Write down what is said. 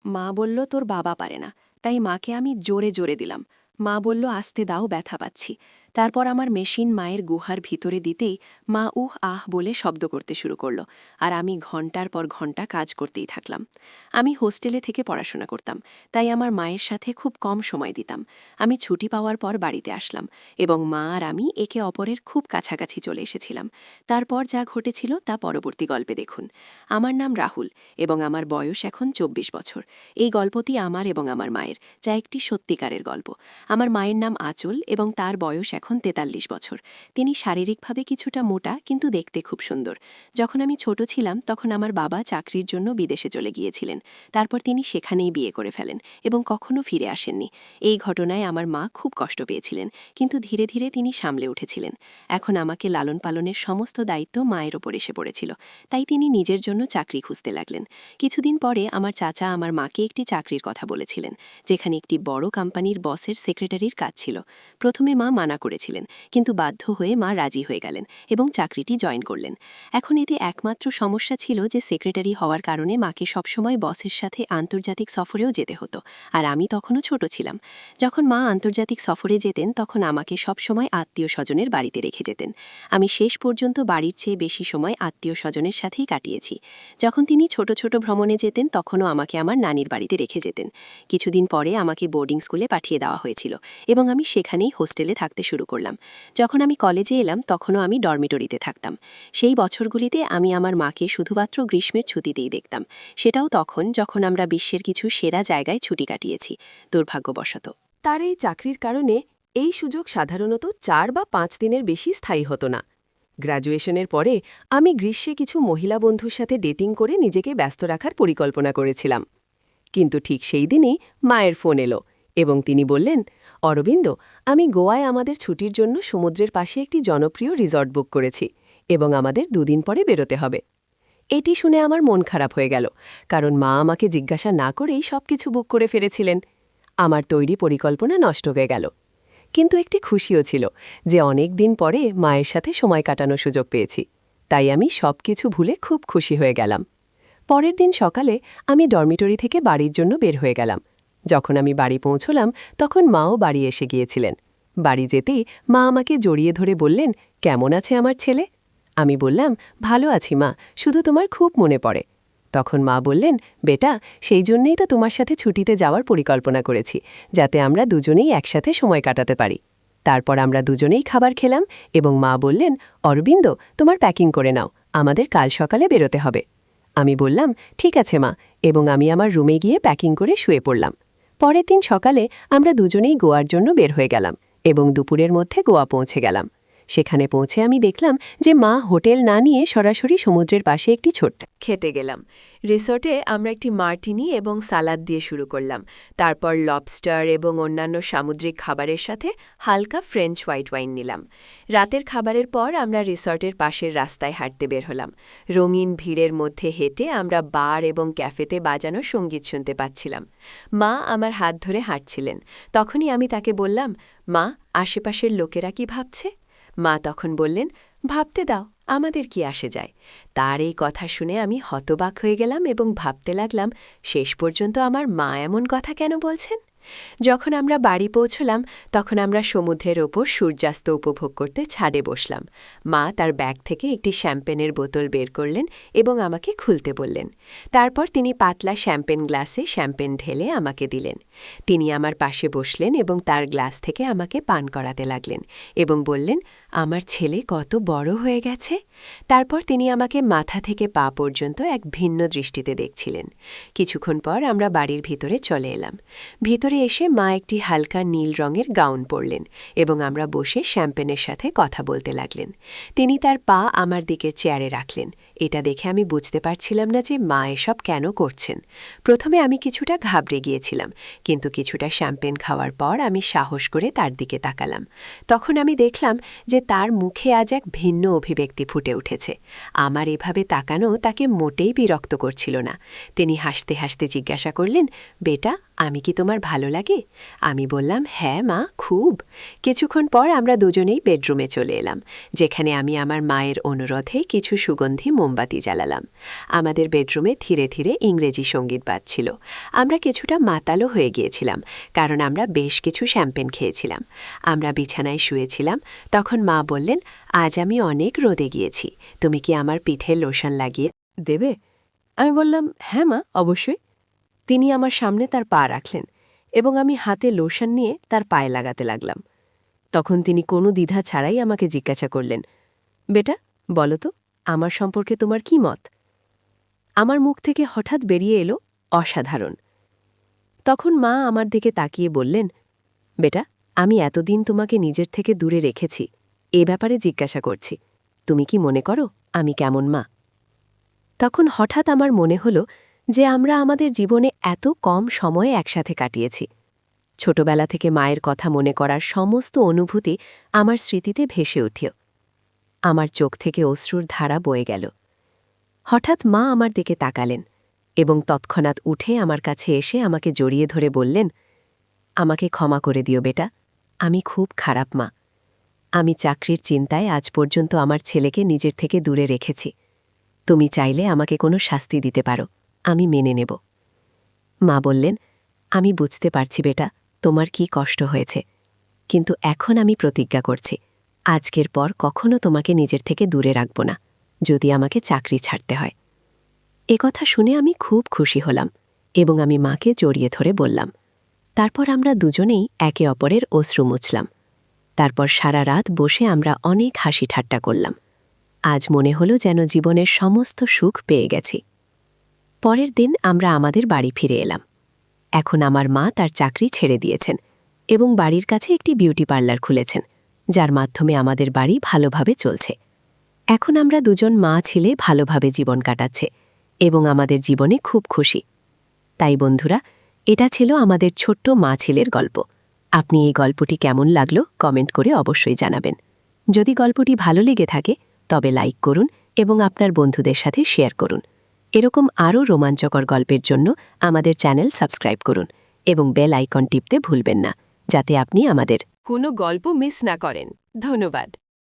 মা বলল, তোর বাবা পারে না। তাই মাকে আমি জোরে জোরে দিলাম। মা বলল, আস্তে দাও, ব্যথা পাচ্ছি। তারপর আমার মেশিন মায়ের গুহার ভিতরে দিতেই মা উহ আহ বলে শব্দ করতে শুরু করল, আর আমি ঘণ্টার পর ঘণ্টা কাজ করতেই থাকলাম। আমি হোস্টেলে থেকে পড়াশোনা করতাম, তাই আমার মায়ের সাথে খুব কম সময় দিতাম। আমি ছুটি পাওয়ার পর বাড়িতে আসলাম এবং মা আর আমি একে অপরের খুব কাছাকাছি চলে এসেছিলাম। তারপর যা ঘটেছিল তা পরবর্তী গল্পে দেখুন। আমার নাম রাহুল এবং আমার বয়স এখন ২৪ বছর। এই গল্পটি আমার এবং আমার মায়ের, যা একটি সত্যিকারের গল্প। আমার মায়ের নাম আঁচল এবং তার বয়স এখন ৪৩ বছর। তিনি শারীরিকভাবে কিছুটা মোটা, কিন্তু দেখতে খুব সুন্দর। যখন আমি ছোট ছিলাম তখন আমার বাবা চাকরির জন্য বিদেশে চলে গিয়েছিলেন। তারপর তিনি সেখানেই বিয়ে করে ফেলেন এবং কখনো ফিরে আসেননি। এই ঘটনায় আমার মা খুব কষ্ট পেয়েছিলেন, কিন্তু ধীরে ধীরে তিনি সামলে উঠেছিলেন। এখন আমাকে লালন পালনের সমস্ত দায়িত্ব মায়ের ওপর এসে পড়েছিল, তাই তিনি নিজের জন্য চাকরি খুঁজতে লাগলেন। কিছুদিন পরে আমার চাচা আমার মাকে একটি চাকরির কথা বলেছিলেন, যেখানে একটি বড় কোম্পানির বসের সেক্রেটারির কাজ ছিল। প্রথমে মা মানা করেছিলেন, কিন্তু বাধ্য হয়ে মা রাজি হয়ে গেলেন এবং চাকরিটি জয়েন করলেন। এখন এতে একমাত্র সমস্যা ছিল যে সেক্রেটারি হওয়ার কারণে মাকে সবসময় বসের সাথে আন্তর্জাতিক সফরেও যেতে হতো, আর আমি তখনও ছোট ছিলাম। যখন মা আন্তর্জাতিক সফরে যেতেন তখন আমাকে সবসময় আত্মীয় স্বজনের বাড়িতে রেখে যেতেন। আমি শেষ পর্যন্ত বাড়ির চেয়ে বেশি সময় আত্মীয় স্বজনের সাথেই কাটিয়েছি। যখন তিনি ছোট ছোট ভ্রমণে যেতেন তখনও আমাকে আমার নানির বাড়িতে রেখে যেতেন। কিছুদিন পরে আমাকে বোর্ডিং স্কুলে পাঠিয়ে দেওয়া হয়েছিল এবং আমি সেখানেই হোস্টেলে থাকতে শুরু করলাম। যখন আমি কলেজে এলাম তখনও আমি ডরমিটরিতে থাকতাম। সেই বছরগুলিতে আমি আমার মাকে শুধুমাত্র গ্রীষ্মের ছুটিতেই দেখতাম, সেটাও তখন যখন আমরা বিশ্বের কিছু সেরা জায়গায় ছুটি কাটিয়েছি, দুর্ভাগ্যবশত। তার এই চাকরির কারণে এই সুযোগ সাধারণত ৪ বা ৫ দিনের বেশি স্থায়ী হতো না। গ্র্যাজুয়েশনের পরে আমি গ্রীষ্মে কিছু মহিলা বন্ধুর সাথে ডেটিং করে নিজেকে ব্যস্ত রাখার পরিকল্পনা করেছিলাম। কিন্তু ঠিক সেই দিনই মায়ের ফোন এলো এবং তিনি বললেন, অরবিন্দ, আমি গোয়ায় আমাদের ছুটির জন্য সমুদ্রের পাশে একটি জনপ্রিয় রিসর্ট বুক করেছি এবং আমাদের ২ দিন পরে বেরোতে হবে। এটি শুনে আমার মন খারাপ হয়ে গেল, কারণ মা আমাকে জিজ্ঞাসা না করেই সবকিছু বুক করে ফেলেছিলেন। আমার তৈরি পরিকল্পনা নষ্ট হয়ে গেল। কিন্তু একটি খুশিও ছিল যে অনেক দিন পরে মায়ের সাথে সময় কাটানোর সুযোগ পেয়েছি। তাই আমি সবকিছু ভুলে খুব খুশি হয়ে গেলাম। পরের দিন সকালে আমি ডরমিটরি থেকে বাড়ির জন্য বের হয়ে গেলাম। যখন আমি বাড়ি পৌঁছলাম তখন মাও বাড়ি এসে গিয়েছিলেন। বাড়ি যেতেই মা আমাকে জড়িয়ে ধরে বললেন, কেমন আছে আমার ছেলে? আমি বললাম, ভালো আছি মা, শুধু তোমার খুব মনে পড়ে। তখন মা বললেন, বেটা, সেই জন্যেই তো তোমার সাথে ছুটিতে যাওয়ার পরিকল্পনা করেছি, যাতে আমরা দুজনেই একসাথে সময় কাটাতে পারি। তারপর আমরা দুজনেই খাবার খেলাম এবং মা বললেন, অরবিন্দ, তোমার প্যাকিং করে নাও, আমাদের কাল সকালে বেরোতে হবে। আমি বললাম, ঠিক আছে মা, এবং আমি আমার রুমে গিয়ে প্যাকিং করে শুয়ে পড়লাম। পরের দিন সকালে আমরা দুজনেই গোয়ার জন্য বের হয়ে গেলাম এবং দুপুরের মধ্যে গোয়া পৌঁছে গেলাম। সেখানে পৌঁছে আমি দেখলাম যে মা হোটেল না নিয়ে সরাসরি সমুদ্রের পাশে একটি ছোট্ট খেতে গেলাম। রিসর্টে আমরা একটি মার্টিনি এবং সালাদ দিয়ে শুরু করলাম। তারপর লবস্টার এবং অন্যান্য সামুদ্রিক খাবারের সাথে হালকা ফ্রেঞ্চ হোয়াইট ওয়াইন নিলাম। রাতের খাবারের পর আমরা রিসর্টের পাশের রাস্তায় হাঁটতে বের হলাম। রঙিন ভিড়ের মধ্যে হেঁটে আমরা বার এবং ক্যাফেতে বাজানো সঙ্গীত শুনতে পাচ্ছিলাম। মা আমার হাত ধরে হাঁটছিলেন। তখনই আমি তাকে বললাম, মা, আশেপাশের লোকেরা কি ভাবছে? মা তখন বললেন, ভাবতে দাও, আমাদের কি আসে যায়। তার এই কথা শুনে আমি হতবাক হয়ে গেলাম এবং ভাবতে লাগলাম, শেষ পর্যন্ত আমার মা এমন কথা কেন বলছেন? যখন আমরা বাড়ি পৌঁছলাম তখন আমরা সমুদ্রের ওপর সূর্যাস্ত উপভোগ করতে ছাদে বসলাম। মা তার ব্যাগ থেকে একটি শ্যাম্পেনের বোতল বের করলেন এবং আমাকে খুলতে বললেন। তারপর তিনি পাতলা শ্যাম্পেন গ্লাসে শ্যাম্পেন ঢেলে আমাকে দিলেন। তিনি আমার পাশে বসলেন এবং তার গ্লাস থেকে আমাকে পান করাতে লাগলেন এবং বললেন, আমার ছেলে কত বড় হয়ে গেছে। তারপর তিনি আমাকে মাথা থেকে পা পর্যন্ত এক ভিন্ন দৃষ্টিতে দেখছিলেন। কিছুক্ষণ পর আমরা বাড়ির ভিতরে চলে এলাম। ভিতরে এসে মা একটি হালকা নীল রঙের গাউন পরলেন এবং আমরা বসে শ্যাম্পেনের সাথে কথা বলতে লাগলেন। তিনি তার পা আমার দিকের চেয়ারে রাখলেন। এটা দেখে আমি বুঝতে পারছিলাম না যে মা এসব কেন করছেন। প্রথমে আমি কিছুটা ঘাবড়ে গিয়েছিলাম, কিন্তু কিছুটা শ্যাম্পেন খাওয়ার পর আমি সাহস করে তার দিকে তাকালাম। তখন আমি দেখলাম যে তার মুখে আজ এক ভিন্ন অভিব্যক্তি ফুটে উঠেছে। আমার এভাবে তাকানো তাকে মোটেই বিরক্ত করছিল না। তিনি হাসতে হাসতে জিজ্ঞাসা করলেন, বেটা, আমি কি তোমার ভালো লাগে? আমি বললাম, হ্যাঁ মা, খুব। কিছুক্ষণ পর আমরা দুজনেই বেডরুমে চলে এলাম, যেখানে আমি আমার মায়ের অনুরোধে কিছু সুগন্ধি মোমবাতি জ্বালালাম। আমাদের বেডরুমে ধীরে ধীরে ইংরেজি সঙ্গীত বাজছিল। আমরা কিছুটা মাতালো হয়ে গিয়েছিলাম, কারণ আমরা বেশ কিছু শ্যাম্পেন খেয়েছিলাম। আমরা বিছানায় শুয়েছিলাম, তখন মা বললেন, আজ আমি অনেক রোদে গিয়েছি, তুমি কি আমার পিঠে লোশন লাগিয়ে দেবে? আমি বললাম, হ্যাঁ মা, অবশ্যই। তিনি আমার সামনে তার পা রাখলেন এবং আমি হাতে লোশন নিয়ে তার পায়ে লাগাতে লাগলাম। তখন তিনি কোনো দ্বিধা ছাড়াই আমাকে জিজ্ঞাসা করলেন, বেটা, বলো তো, আমার সম্পর্কে তোমার কি মত? আমার মুখ থেকে হঠাৎ বেরিয়ে এলো, অসাধারণ। তখন মা আমার দিকে তাকিয়ে বললেন, বেটা, আমি এতদিন তোমাকে নিজের থেকে দূরে রেখেছি, এ ব্যাপারে জিজ্ঞাসা করছি। তুমি কি মনে করো আমি কেমন মা? তখন হঠাৎ আমার মনে হল যে আমরা আমাদের জীবনে এত কম সময়ে একসাথে কাটিয়েছি। ছোটবেলা থেকে মায়ের কথা মনে করার সমস্ত অনুভূতি আমার স্মৃতিতে ভেসে উঠল। আমার চোখ থেকে অশ্রুর ধারা বয়ে গেল। হঠাৎ মা আমার দিকে তাকালেন এবং তৎক্ষণাৎ উঠে আমার কাছে এসে আমাকে জড়িয়ে ধরে বললেন, আমাকে ক্ষমা করে দিও বেটা, আমি খুব খারাপ মা। আমি চাকরির চিন্তায় আজ পর্যন্ত আমার ছেলেকে নিজের থেকে দূরে রেখেছি। তুমি চাইলে আমাকে কোনো শাস্তি দিতে পারো, আমি মেনে নেব। মা বললেন, আমি বুঝতে পারছি বেটা, তোমার কি কষ্ট হয়েছে, কিন্তু এখন আমি প্রতিজ্ঞা করছি, আজকের পর কখনো তোমাকে নিজের থেকে দূরে রাখব না, যদি আমাকে চাকরি ছাড়তে হয়। কথা শুনে আমি খুব খুশি হলাম এবং আমি মাকে জড়িয়ে ধরে বললাম। তারপর আমরা দুজনেই একে অপরের অশ্রু মুছলাম। তারপর সারা রাত বসে আমরা অনেক হাসি ঠাট্টা করলাম। আজ মনে হলো যেন জীবনের সমস্ত সুখ পেয়ে গেছি। পরের দিন আমরা আমাদের বাড়ি ফিরে এলাম। এখন আমার মা তার চাকরি ছেড়ে দিয়েছেন এবং বাড়ির কাছে একটি বিউটি পার্লার খুলেছেন, যার মাধ্যমে আমাদের বাড়ি ভালোভাবে চলছে। এখন আমরা দুজন মা ছেলে ভালোভাবে জীবন কাটাচ্ছে এবং আমাদের জীবনে খুব খুশি। তাই বন্ধুরা, এটা ছিল আমাদের ছোট্ট মা ছেলের গল্প। আপনি এই গল্পটি কেমন লাগলো কমেন্ট করে অবশ্যই জানাবেন। যদি গল্পটি ভালো লেগে থাকে তবে লাইক করুন এবং আপনার বন্ধুদের সাথে শেয়ার করুন। এরকম আরও রোমাঞ্চকর গল্পের জন্য আমাদের চ্যানেল সাবস্ক্রাইব করুন এবং বেল আইকন টিপতে ভুলবেন না, যাতে আপনি আমাদের কোনো গল্প মিস না করেন। ধন্যবাদ।